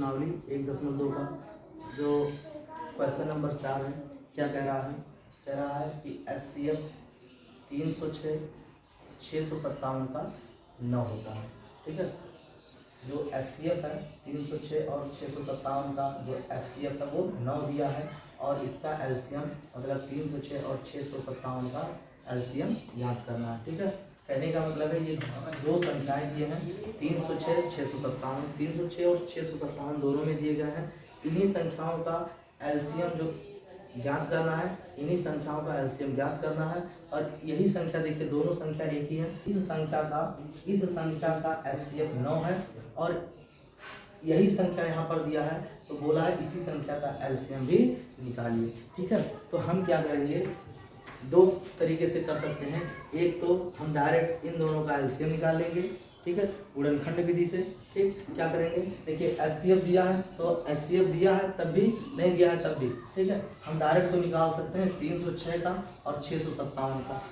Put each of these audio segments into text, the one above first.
प्रश्नावली 1.2 का जो क्वेश्चन नंबर 4 है, क्या कह रहा है? कह रहा है कि HCF 306 657 का 9 होता है। ठीक है, जो HCF है 306 और 657 का जो HCF है वो 9 दिया है, और इसका एलसीएम मतलब 306 और 657 का एलसीएम याद करना है। ठीक है, कहने का मतलब है ये दो संख्याएं दिए हैं 306 657, 306 और 657 दोनों में दिए गए हैं। इन्हीं संख्याओं का एलसीएम जो ज्ञात करना है, इन्हीं संख्याओं का एलसीएम ज्ञात करना है। और यही संख्या देखिए, दोनों संख्या एक ही है। इस संख्या का एचसीएफ 9 है और यही संख्या यहाँ पर दिया है, तो बोला है इसी संख्या का एलसीएम भी निकालिए। ठीक है, तो हम क्या करेंगे, दो तरीके से कर सकते हैं। एक तो हम डायरेक्ट इन दोनों का एलसीएम निकाल लेंगे। ठीक है, गुणनखंड विधि से। ठीक, क्या करेंगे, देखिए एचसीएफ दिया है तो एचसीएफ दिया है तब भी, नहीं दिया है तब भी। ठीक है, हम डायरेक्ट तो निकाल सकते हैं 306 का और 657 का।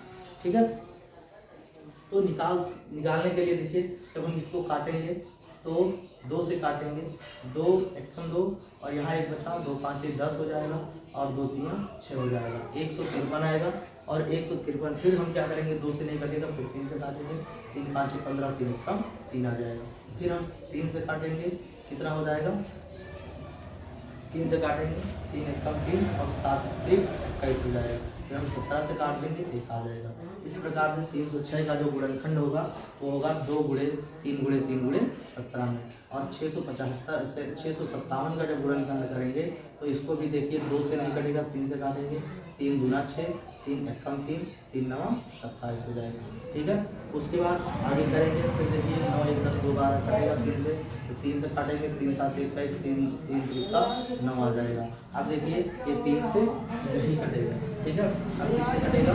ठीक है, तो निकालने के लिए देखिए, जब हम इसको काटेंगे तो 2 से काटेंगे, 2 एकम 2 और यहाँ एक बचा, 2 5 10 हो जाएगा और 2 3 6 हो जाएगा, 153 आएगा। और 153 फिर हम क्या करेंगे, 2 से नहीं कटेगा, फिर 3 से काटेंगे, 3 5 15 3 एकम 3 आ जाएगा। फिर हम 3 से काटेंगे, कितना हो जाएगा, 3 से काटेंगे, 3 एकम 3 और 7 3 21 हो जाएगा। फिर हम 17 से काट देंगे, 1 आ जाएगा। इस प्रकार से 306 का जो गुणनखंड होगा वो होगा 2 गुणे 3 गुणे 3 गुणे 17 में। और 675 से 657 का जब गुणनखंड करेंगे तो इसको भी देखिए, 2 से नहीं कटेगा, 3 से काटेंगे, 3 गुना 6 3 एकम 3 3 9 27 हो जाएगा। ठीक है, उसके बाद आगे करेंगे, फिर देखिए 9 1 10 2 12 कटेगा 3 से, तो 3 से काटेंगे, 3 7 21 3 3 3 का 9 आ जाएगा। अब देखिए ये 3 से नहीं कटेगा। ठीक है, अब किससे कटेगा,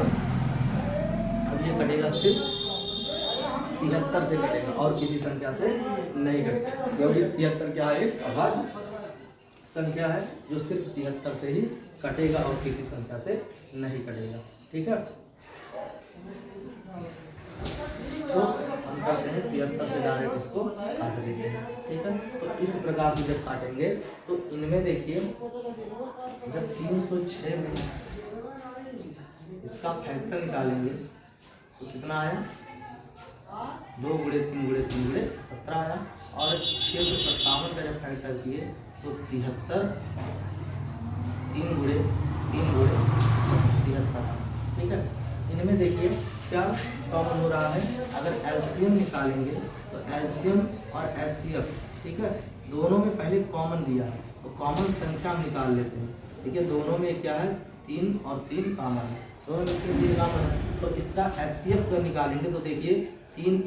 अब ये कटेगा सिर्फ 73 से कटेगा और किसी संख्या से नहीं कटेगा, क्योंकि 73 क्या है, एक अभाज्य संख्या है जो सिर्फ 73 से ही कटेगा और किसी संख्या से नहीं कटेगा। ठीक है, तो हम करते हैं 73 से डायरेक्ट इसको काट देते हैं। ठीक है, तो इस प्रकार से जब काटेंगे तो इनमें देखिए, जब 306 में इसका फैक्टर निकालेंगे तो कितना आया, 2 गुणे 3 गुणे 3 गुणे 17 आया। और 657 का जब फैक्टर किए तो 73 3 गुणे 3 गुणे 73। ठीक है, इनमें देखिए क्या कॉमन हो रहा है, अगर एलसीएम निकालेंगे तो एलसीएम और एचसीएफ, ठीक है, दोनों में पहले कॉमन दिया है तो कॉमन संख्या हम निकाल लेते हैं। ठीक है, दोनों में क्या है, 3 और 3 कॉमन है, दोनों में 3 कॉमन है। तो इसका एचसीएफ का निकालेंगे तो देखिए 3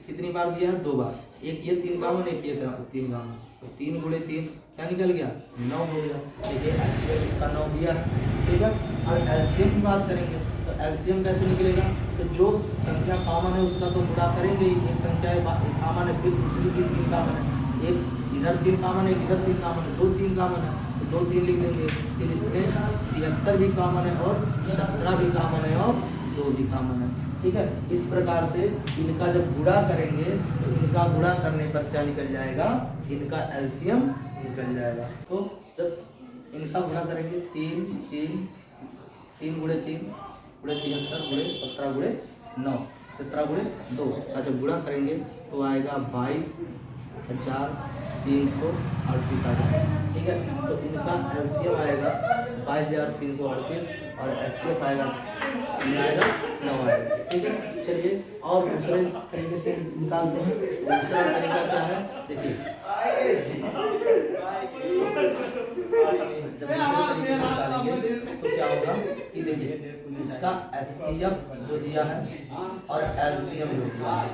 कितनी बार दिया है, 2 बार, एक ये 3 कॉमन, एक ये 3 कॉमन, तो 3 गुणे 3 क्या निकल गया, 9 हो गया। देखिए एचसीएफ इसका 9 दिया है। ठीक है, अब एलसीएम की बात करेंगे तो एलसीएम कैसे निकलेगा, तो जो संख्या कॉमन है उसका तो गुणा करेंगे, एक संख्या कॉमन है, फिर दूसरी भी 3 कॉमन है, एक इधर 3 कॉमन है, इधर 3 कॉमन है, 2 3 कॉमन है, तो 2 3 लिख देंगे। फिर इसमें 73 भी कॉमन है और 17 भी कॉमन है और 2 भी कॉमन है। ठीक है, इस प्रकार से इनका जब गुणा करेंगे तो इनका गुणा करने पर क्या निकल जाएगा, इनका एलसीएम निकल जाएगा। तो जब इनका गुणा करेंगे 3 3 3 गुणे 3 गुणे 73 गुणे 17 गुणे 9 17 गुणे 2 का जब गुणा करेंगे तो आएगा 22,338 आ जाएगा। ठीक है, तो इनका एलसीएम आएगा 22,338 और एचसीएफ आएगा 9 आएगा। ठीक है, चलिए और दूसरे तरीके से निकालते हैं। दूसरा तरीका क्या है, देखिए जब दूसरे तरीके से निकालेंगे तो क्या होगा कि देखिए इसका एचसीएफ जो दिया है और एलसीएम जो दिया है,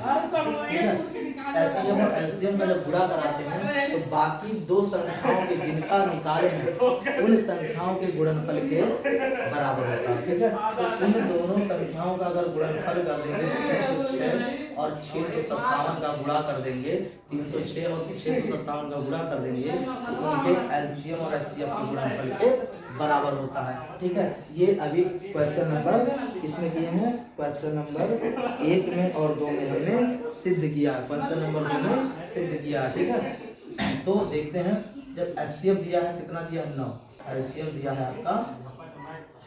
एचसीएफ और एलसीएम का जब गुणा कराते हैं तो बाकी 2 संख्याओं के जिनका निकाले हैं उन संख्याओं के गुणनफल के बराबर होता है। ठीक है, तो इन दोनों संख्याओं का अगर गुणनफल कर देंगे 306 और 657 का गुणा कर देंगे, 306 और 657 का गुणा कर देंगे तो उनके एलसीएम और एचसीएफ के गुणनफल के बराबर होता है। ठीक है, ये अभी क्वेश्चन नंबर इसमें किए हैं, क्वेश्चन नंबर 1 में और 2 में हमने सिद्ध किया, क्वेश्चन नंबर 2 में सिद्ध किया। ठीक है, तो देखते हैं जब एचसीएफ दिया है कितना दिया है 9, एलसीएम दिया है आपका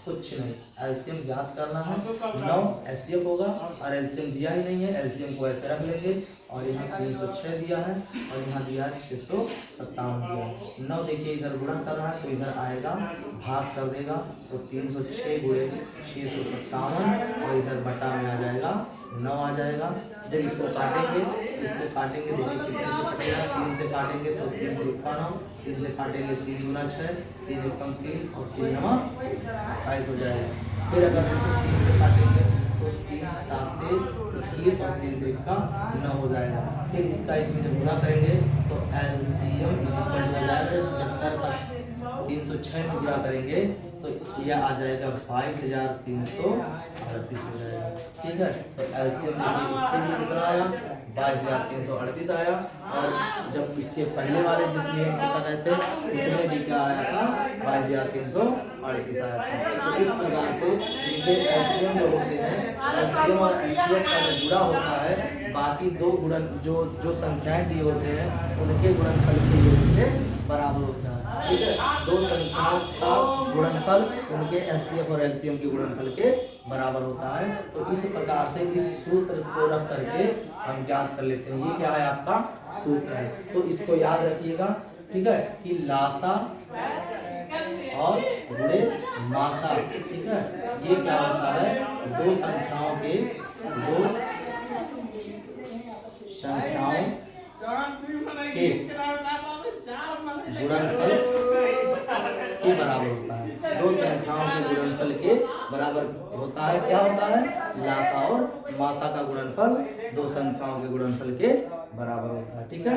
कुछ नहीं, एलसीएम ज्ञात करना है 9 एचसीएफ होगा और एलसीएम दिया ही नहीं है, एलसीएम को ऐसे रख लेंगे और यहाँ 306 दिया है और यहाँ दिया है 657 दिया है। 9 देखिए इधर गुणन कर रहा है तो इधर आएगा भाग कर देगा तो 306 गुणे 657 और इधर बटा में आ जाएगा 9 आ जाएगा। जब इसको काटेंगे देखिए कितने से कटेगा, 3 से काटेंगे तो 3 दुक्का 9, 3 से काटेंगे 3 गुना 6, 3 एकम 3 और 3 नवा 27 हो जाएगा। फिर अगर इसको 3 से काटेंगे तो 3 7 21 और 3 त्रिका 9 हो जाएगा। फिर इसका इसमें जब गुणा करेंगे तो एलसीएम हो जाएगा 306 में गुणा करेंगे तो यह आ जाएगा 22,338 हो जाएगा। ठीक है, तो एलसीएम इससे भी कितना आया 22,338 आया और जब इसके पहले वाले जिस नियम से कर रहे थे उसमें भी क्या आया था 22,338 आया था। तो इस प्रकार से इनके एलसीएम जो होते हैं, एलसीएम और एचसीएफ का जो जुड़ा होता है, बाकी दो गुणन जो संख्याएं दिए होते हैं उनके गुणनफल के लिए बराबर होता है। ठीक है, दो संख्याओं का गुणनफल उनके एचसीएफ और एलसीएम के गुणनफल के बराबर होता है। तो इस प्रकार से इस सूत्र को रख करके हम ज्ञात कर लेते हैं। ये क्या है आपका सूत्र है, तो इसको याद रखिएगा। ठीक है, कि लासा और गुणे मासा। ठीक है, ये क्या होता है दो संख्याओं के गुणनफल के बराबर होता है। दो संख्याओं के गुणनफल के बराबर होता है। क्या होता है लासा और मासा का गुणनफल दो संख्याओं के गुणनफल के बराबर होता है। ठीक है।